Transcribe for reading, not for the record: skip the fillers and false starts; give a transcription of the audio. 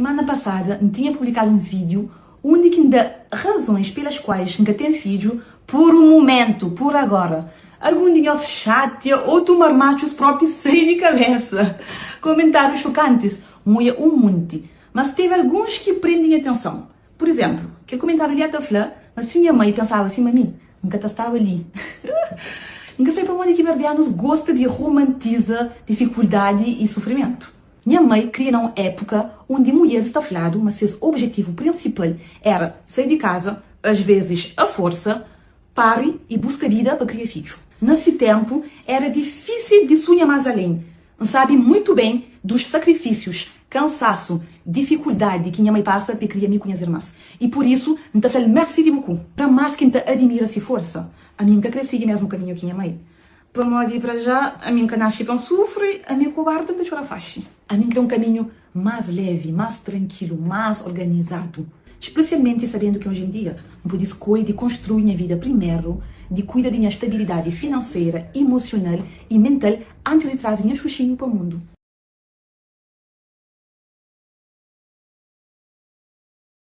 semana passada eu tinha publicado um vídeo onde que dá razões pelas quais nunca tem filho por um momento, por agora. Algum dia se chateia ou tomar machos próprios sem de cabeça. Comentários chocantes, moia um monte. Mas teve alguns que prendem atenção. Por exemplo, aquele comentário ali até falar, mas sim a mãe pensava assim, mami, nunca estava ali. Nunca sei para onde que verdianos gosta de romantizar dificuldade e sofrimento. Minha mãe cria numa época onde mulher está falado, mas seu objetivo principal era sair de casa, às vezes à força, pare e busca vida para criar filho. Nesse tempo, era difícil de sonhar mais além. Sabe muito bem dos sacrifícios, cansaço, dificuldade que minha mãe passa para criar me conhecer mais. E por isso, eu falo merci de beaucoup. Para mais quem te admira se força. A mim que cresci mesmo caminho que minha mãe. Para modo para já, a mim que nasce para sofrer, a minha cobarde de chorar faz. A mim que é um caminho mais leve, mais tranquilo, mais organizado. Especialmente sabendo que hoje em dia eu posso escolher de construir minha vida primeiro, de cuidar da minha estabilidade financeira, emocional e mental antes de trazer minha xuxinho para o mundo.